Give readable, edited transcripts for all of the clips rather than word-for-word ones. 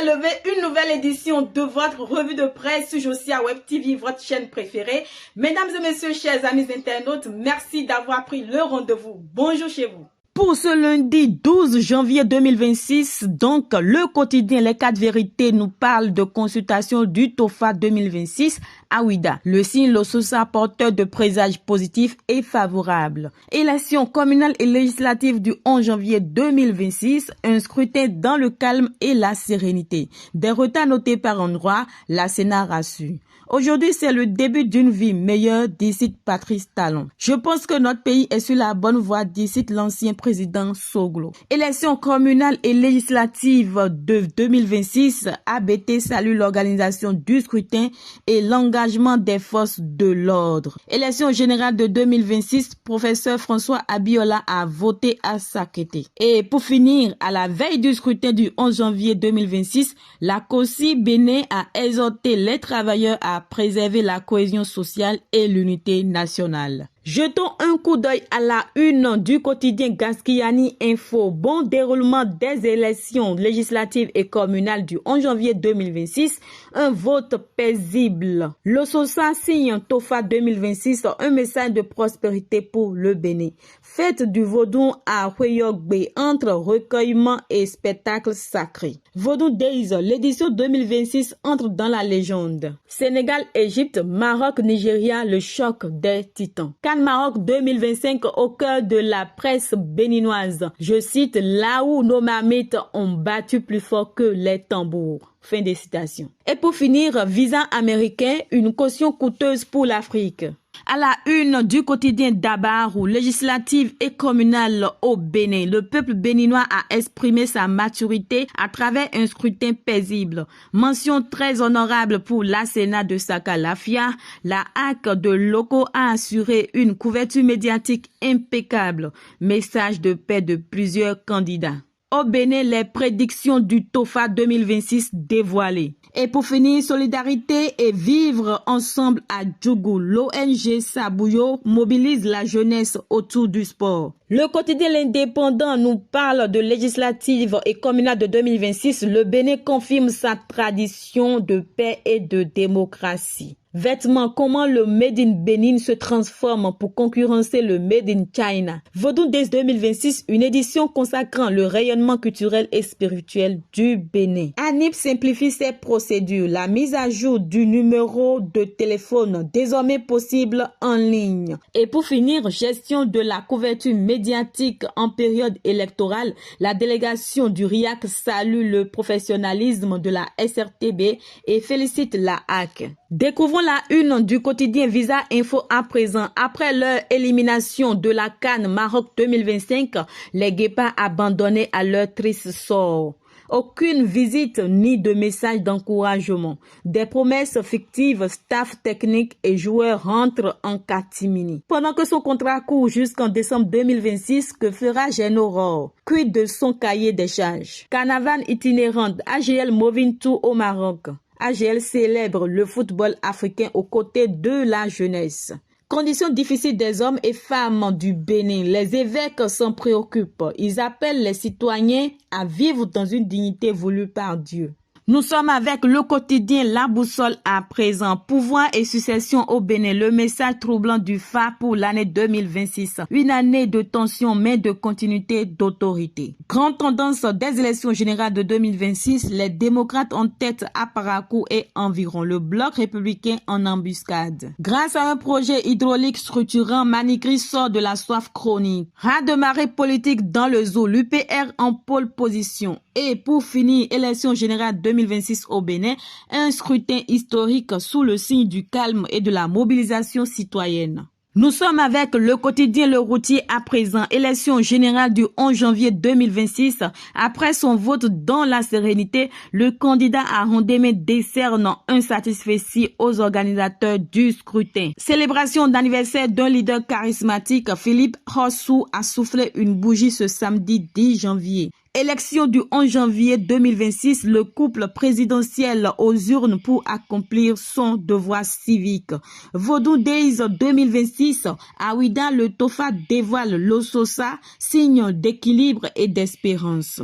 est levé, une nouvelle édition de votre revue de presse sur Josia Web TV, votre chaîne préférée. Mesdames et messieurs, chers amis internautes, merci d'avoir pris le rendez-vous. Bonjour chez vous. Pour ce lundi 12 janvier 2026, donc, le quotidien Les 4 vérités nous parle de consultation du TOFA 2026 à Ouidah. Le signe Lososa porteur de présages positifs et favorables. Élections communales et législatives du 11 janvier 2026, un scrutin dans le calme et la sérénité. Des retards notés par endroits, la Sénat rassure. Aujourd'hui, c'est le début d'une vie meilleure, d'ici Patrice Talon. Je pense que notre pays est sur la bonne voie, d'ici l'ancien président Soglo. Élections communales et législatives de 2026, ABT salue l'organisation du scrutin et l'engagement des forces de l'ordre. Élections générales de 2026, professeur François Abiola a voté à Sakété. Et pour finir, à la veille du scrutin du 11 janvier 2026, la COSI Bénin a exhorté les travailleurs à préserver la cohésion sociale et l'unité nationale. Jetons un coup d'œil à la une du quotidien Gaskiani Info. Bon déroulement des élections législatives et communales du 11 janvier 2026. Un vote paisible. Lososa signe TOFA 2026, un message de prospérité pour le Bénin. Fête du Vaudou à Hueyogbe entre recueillement et spectacle sacré. Vaudou Days, l'édition 2026 entre dans la légende. Sénégal, Égypte, Maroc, Nigeria, le choc des titans. Maroc 2025 au cœur de la presse béninoise. Je cite, là où nos marmites ont battu plus fort que les tambours. Fin de citation. Et pour finir, visa américain, une caution coûteuse pour l'Afrique. À la une du quotidien Dabarou, législative et communale au Bénin, le peuple béninois a exprimé sa maturité à travers un scrutin paisible. Mention très honorable pour la Sénat de Sakalafia. La HAC de Loco a assuré une couverture médiatique impeccable. Message de paix de plusieurs candidats. Au Bénin, les prédictions du TOFA 2026 dévoilées. Et pour finir, solidarité et vivre ensemble à Djougou. L'ONG Sabouyo mobilise la jeunesse autour du sport. Le quotidien L'Indépendant nous parle de législative et communale de 2026. Le Bénin confirme sa tradition de paix et de démocratie. Vêtements, comment le Made in Bénin se transforme pour concurrencer le Made in China. Vaudou Days 2026, une édition consacrant le rayonnement culturel et spirituel du Bénin. ANIP simplifie ses procédures. La mise à jour du numéro de téléphone désormais possible en ligne. Et pour finir, gestion de la couverture médiatique en période électorale. La délégation du RIAC salue le professionnalisme de la SRTB et félicite la HAC. Découvrons la une du quotidien Visa Info à présent. Après leur élimination de la CAN Maroc 2025, les guépards abandonnés à leur triste sort. Aucune visite ni de message d'encouragement. Des promesses fictives, staff technique et joueurs rentrent en catimini. Pendant que son contrat court jusqu'en décembre 2026, que fera Génoro? Quid de son cahier des charges? Carnaval itinérante, AGL Moving Tour au Maroc. AGL célèbre le football africain aux côtés de la jeunesse. Conditions difficiles des hommes et femmes du Bénin. Les évêques s'en préoccupent. Ils appellent les citoyens à vivre dans une dignité voulue par Dieu. Nous sommes avec le quotidien La Boussole à présent. Pouvoir et succession au Bénin. Le message troublant du FA pour l'année 2026. Une année de tension mais de continuité d'autorité. Grande tendance des élections générales de 2026. Les démocrates en tête à Parakou et environ. Le bloc républicain en embuscade. Grâce à un projet hydraulique structurant, Manikri sort de la soif chronique. Raz de marée politique dans le zoo. L'UPR en pôle position. Et pour finir, élection générale 2026 au Bénin, un scrutin historique sous le signe du calme et de la mobilisation citoyenne. Nous sommes avec le quotidien Le Routier à présent. Élection générale du 11 janvier 2026. Après son vote dans la sérénité, le candidat à Rondémé décerne un satisfecit aux organisateurs du scrutin. Célébration d'anniversaire d'un leader charismatique, Philippe Rossou a soufflé une bougie ce samedi 10 janvier. Élection du 11 janvier 2026, le couple présidentiel aux urnes pour accomplir son devoir civique. Vaudou Days 2026, à Ouidah, le TOFA dévoile l'Ososa, signe d'équilibre et d'espérance.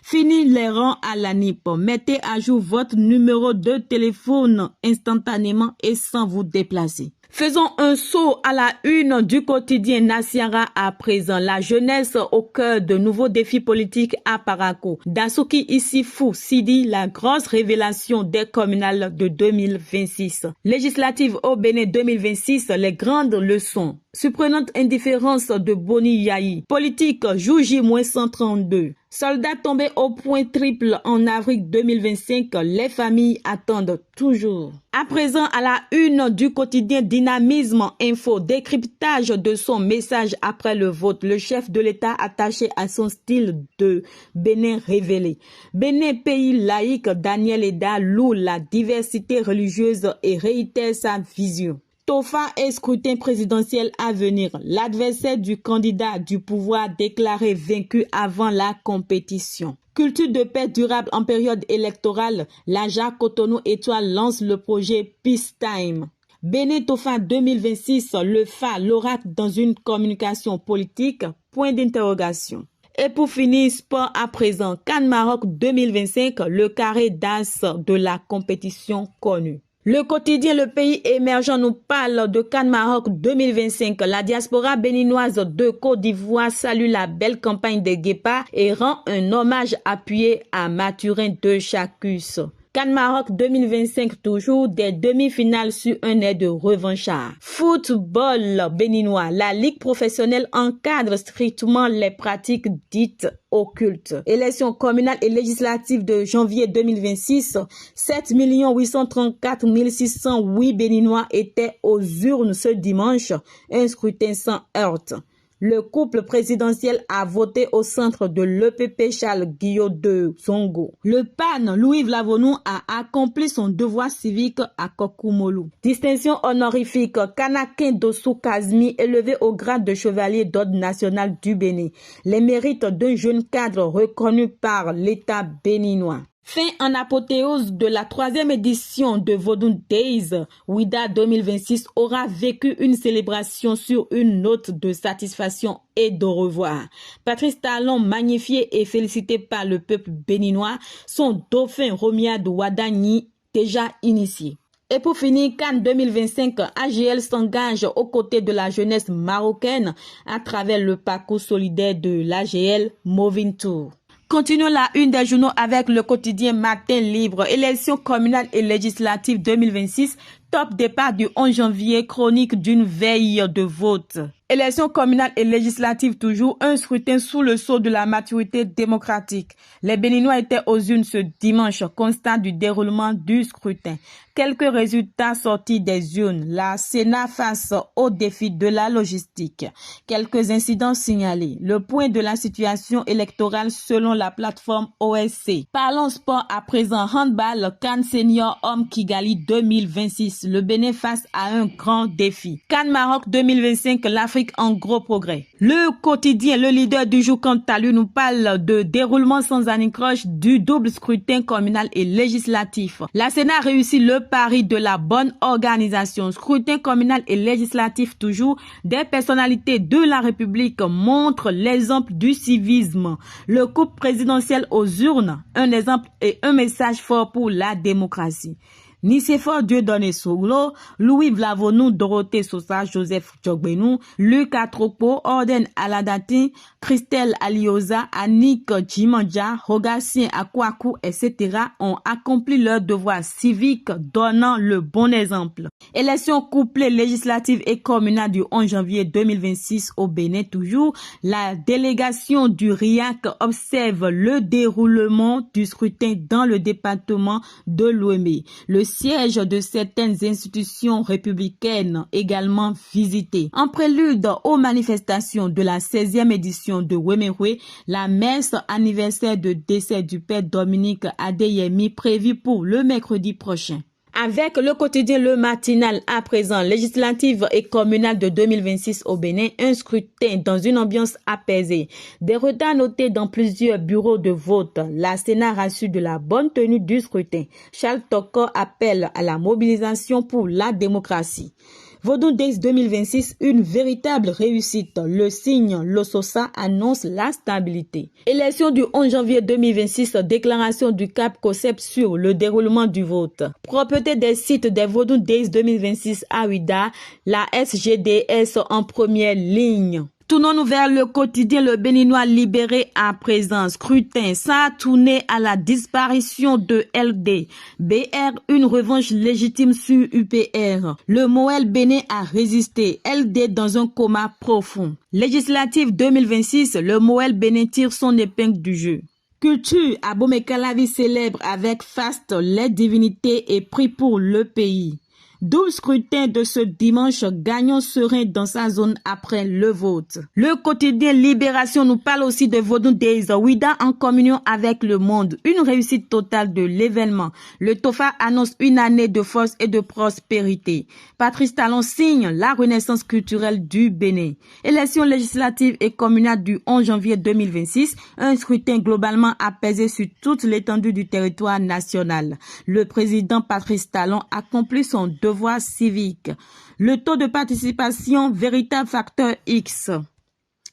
Fini les rangs à la NIP. Mettez à jour votre numéro de téléphone instantanément et sans vous déplacer. Faisons un saut à la une du quotidien Nasiara à présent. La jeunesse au cœur de nouveaux défis politiques à Parakou. Dassouki Issifou Sidi, la grosse révélation des communales de 2026. Législative au Bénin 2026, les grandes leçons. Surprenante indifférence de Boni Yahi. Politique Jouji-132. Soldats tombés au point triple en avril 2025, les familles attendent toujours. À présent, à la une du quotidien Dynamisme Info, décryptage de son message après le vote, le chef de l'État attaché à son style de Bénin révélé. Bénin, pays laïque, Daniel Eda loue la diversité religieuse et réitère sa vision. Tofa et scrutin présidentiel à venir. L'adversaire du candidat du pouvoir déclaré vaincu avant la compétition. Culture de paix durable en période électorale. La Jacques Cotonou Étoile lance le projet Peace Time. Bénin Tofa 2026, le FA, l'oracle dans une communication politique, point d'interrogation. Et pour finir, sport à présent, Cannes Maroc 2025, le carré d'as de la compétition connue. Le quotidien Le Pays émergent nous parle de Cannes Maroc 2025. La diaspora béninoise de Côte d'Ivoire salue la belle campagne des Guépards et rend un hommage appuyé à Mathurin de Chacus. Cannes Maroc 2025 toujours, des demi-finales sur un air de revanchard. Football béninois, la ligue professionnelle encadre strictement les pratiques dites occultes. Élections communales et législatives de janvier 2026, 7 834 608 béninois étaient aux urnes ce dimanche, un scrutin sans heurte. Le couple présidentiel a voté au centre de l'EPP Charles Guillot de Zongo. Le PAN, Louis Vlavonou, a accompli son devoir civique à Kokoumolou. Distinction honorifique, Kanakin Dossou Kazmi, élevé au grade de chevalier d'ordre national du Bénin. Les mérites d'un jeune cadre reconnu par l'État béninois. Fin en apothéose de la 3e édition de Vodun Days, Ouida 2026 aura vécu une célébration sur une note de satisfaction et d'au revoir. Patrice Talon, magnifié et félicité par le peuple béninois, son dauphin Romiad Wadani déjà initié. Et pour finir, Cannes 2025, AGL s'engage aux côtés de la jeunesse marocaine à travers le parcours solidaire de l'AGL Moving Tour. Continuons la une des journaux avec le quotidien Matin Libre. Élections communales et législatives 2026. Top départ du 11 janvier, chronique d'une veille de vote. Élections communales et législatives toujours, un scrutin sous le sceau de la maturité démocratique. Les Béninois étaient aux urnes ce dimanche, constat du déroulement du scrutin. Quelques résultats sortis des urnes. La Sénat face au défi de la logistique. Quelques incidents signalés. Le point de la situation électorale selon la plateforme OSC. Parlons sport à présent. Handball, Cannes Senior Homme Kigali 2026. Le Bénin face à un grand défi. Cannes Maroc 2025, l'Afrique en gros progrès. Le quotidien, le leader du jour quant à lui nous parle de déroulement sans anicroche du double scrutin communal et législatif. La Sénat réussit le pari de la bonne organisation. Scrutin communal et législatif toujours, des personnalités de la République montrent l'exemple du civisme. Le couple présidentiel aux urnes, un exemple et un message fort pour la démocratie. Nicéphore Dieudonné Soglo, Louis Vlavonou, Dorothée Sosa, Joseph Djogbenou, Luc Atropo, Orden Aladati, Christelle Alioza, Annick Djimandja, Rogatien Akwaku, etc. ont accompli leur devoir civique, donnant le bon exemple. Élections couplées législatives et communales du 11 janvier 2026 au Bénin toujours, la délégation du RIAC observe le déroulement du scrutin dans le département de l'Ouémé. Le siège de certaines institutions républicaines également visité. En prélude aux manifestations de la 16e édition de Ouéméroué, la messe anniversaire de décès du père Dominique Adeyemi prévue pour le mercredi prochain. Avec le quotidien Le Matinal à présent, législative et communale de 2026 au Bénin, un scrutin dans une ambiance apaisée. Des retards notés dans plusieurs bureaux de vote. La Sénat rassure de la bonne tenue du scrutin. Charles Toko appelle à la mobilisation pour la démocratie. Vodou Days 2026, une véritable réussite. Le signe Lososa annonce la stabilité. Élection du 11 janvier 2026, déclaration du Cap COSEP sur le déroulement du vote. Propreté des sites des Vodou Days 2026 à Ouidah, la SGDS en première ligne. Tournons-nous vers le quotidien Le Béninois libéré à présent. Scrutin, ça a tourné à la disparition de LD. BR, une revanche légitime sur UPR. Le Moël Bénin a résisté. LD dans un coma profond. Législative 2026, le Moël Bénin tire son épingle du jeu. Culture, Abomey-Calavi célèbre avec faste les divinités et prie pour le pays. Double scrutin de ce dimanche, gagnant serein dans sa zone après le vote. Le quotidien Libération nous parle aussi de Vodou Days, Ouidah en communion avec le monde. Une réussite totale de l'événement. Le TOFA annonce une année de force et de prospérité. Patrice Talon signe la renaissance culturelle du Bénin. Élection législative et communale du 11 janvier 2026. Un scrutin globalement apaisé sur toute l'étendue du territoire national. Le président Patrice Talon accomplit son devoir civique. Le taux de participation, véritable facteur X.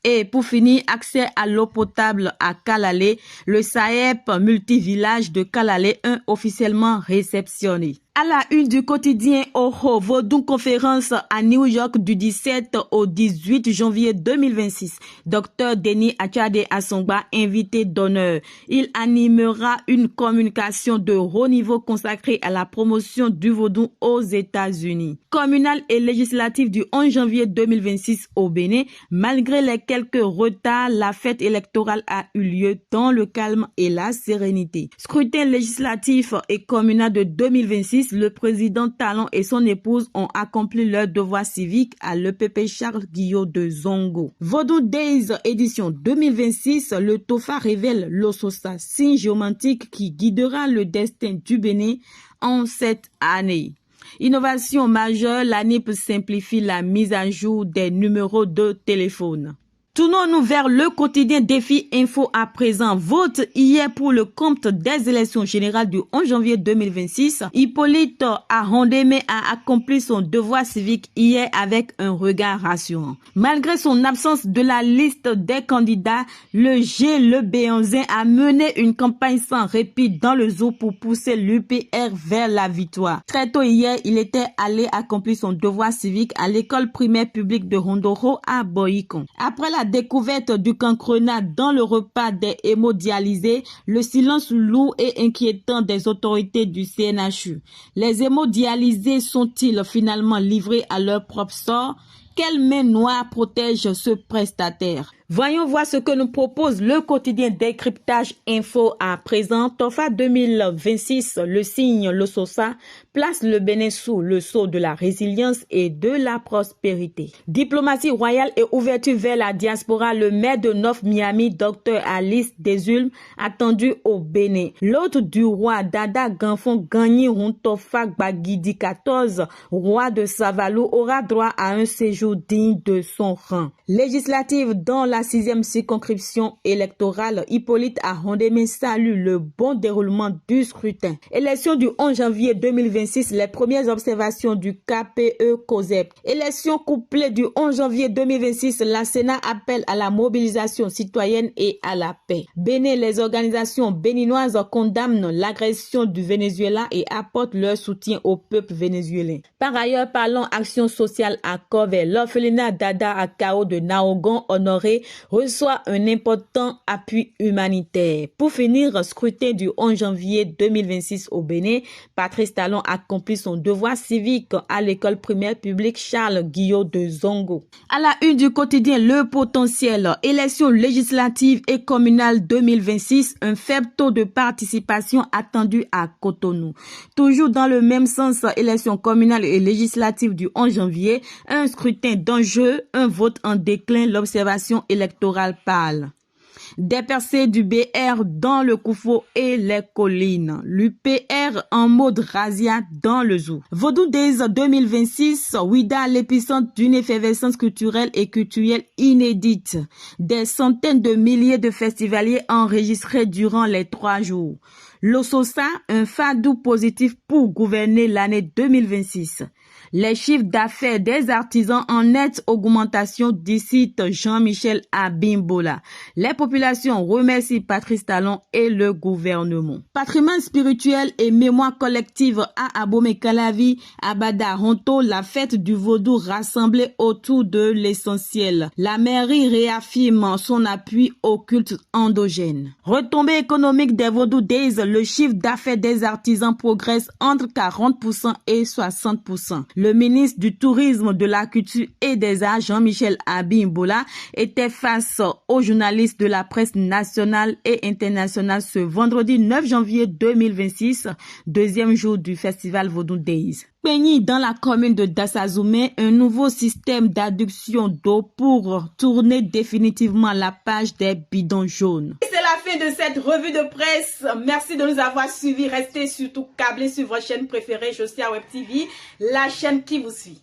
Et pour finir, accès à l'eau potable à Kalalé, le SAEP multivillage de Kalalé 1 officiellement réceptionné. À la une du quotidien Oho, Vodou conférence à New York du 17 au 18 janvier 2026. Dr Denis Achade Assongba, invité d'honneur. Il animera une communication de haut niveau consacrée à la promotion du Vodou aux États-Unis. Communal et législatif du 11 janvier 2026 au Bénin. Malgré les quelques retards, la fête électorale a eu lieu dans le calme et la sérénité. Scrutin législatif et communal de 2026. Le président Talon et son épouse ont accompli leur devoir civique à l'EPP Charles Guillot de Zongo. Vodou Days édition 2026, le TOFA révèle l'Ososa, signe géomantique qui guidera le destin du Bénin en cette année. Innovation majeure, l'ANIP simplifie la mise à jour des numéros de téléphone. Tournons-nous vers le quotidien Défi Info à présent. Vote hier pour le compte des élections générales du 11 janvier 2026. Hippolyte Arondemé a accompli son devoir civique hier avec un regard rassurant. Malgré son absence de la liste des candidats, le G. Le Béanzin a mené une campagne sans répit dans le zoo pour pousser l'UPR vers la victoire. Très tôt hier, il était allé accomplir son devoir civique à l'école primaire publique de Rondoro à Boyikon. Après la découverte du cancrenat dans le repas des hémodialysés, le silence lourd et inquiétant des autorités du CNHU. Les hémodialysés sont-ils finalement livrés à leur propre sort? Quelle main noire protège ce prestataire? Voyons voir ce que nous propose le quotidien Décryptage Info à présent. TOFA 2026, le signe Lososa, place le Bénin sous le sceau de la résilience et de la prospérité. Diplomatie royale et ouverture vers la diaspora, le maire de North Miami, Dr Alice Desulmes, attendu au Bénin. L'hôte du roi Dada Ganfon Gagny Tofa Gbagidi 14, roi de Savalou, aura droit à un séjour digne de son rang. Législative dans la 6e circonscription électorale, Hippolyte Arondemé salue le bon déroulement du scrutin. Élection du 11 janvier 2026, les premières observations du KPE COSEP. Élection couplée du 11 janvier 2026, la Sénat appelle à la mobilisation citoyenne et à la paix. Bénin, les organisations béninoises condamnent l'agression du Venezuela et apportent leur soutien au peuple vénézuélien. Par ailleurs, parlons action sociale à Corvée. L'orphelinat Dada à Kao de Naogon honoré reçoit un important appui humanitaire. Pour finir, scrutin du 11 janvier 2026 au Bénin, Patrice Talon accomplit son devoir civique à l'école primaire publique Charles Guillot de Zongo. À la une du quotidien Le Potentiel, élections législatives et communales 2026, un faible taux de participation attendu à Cotonou. Toujours dans le même sens, élections communales et législatives du 11 janvier, un scrutin d'enjeu, un vote en déclin, l'observation électorale parle. Des percées du BR dans le Koufo et les collines. L'UPR en mode razzia dans le zoo. Vodou Days 2026, Ouidah, l'épicentre d'une effervescence culturelle et culturelle inédite. Des centaines de milliers de festivaliers enregistrés durant les 3 jours. L'Ososa, un fadou positif pour gouverner l'année 2026. Les chiffres d'affaires des artisans en nette augmentation d'ici Jean-Michel Abimbola. Les populations remercient Patrice Talon et le gouvernement. Patrimoine spirituel et mémoire collective à Abomey-Calavi, Abada Honto, la fête du vaudou rassemblée autour de l'essentiel. La mairie réaffirme son appui au culte endogène. Retombée économique des Vaudou Days, le chiffre d'affaires des artisans progresse entre 40% et 60%. Le ministre du Tourisme, de la Culture et des Arts, Jean-Michel Abimbola, était face aux journalistes de la presse nationale et internationale ce vendredi 9 janvier 2026, deuxième jour du festival Vaudou Days. Peigny dans la commune de Dassazoumé, un nouveau système d'adduction d'eau pour tourner définitivement la page des bidons jaunes. C'est la fin de cette revue de presse. Merci de nous avoir suivis. Restez surtout câblés sur votre chaîne préférée, Josia Web TV, la chaîne qui vous suit.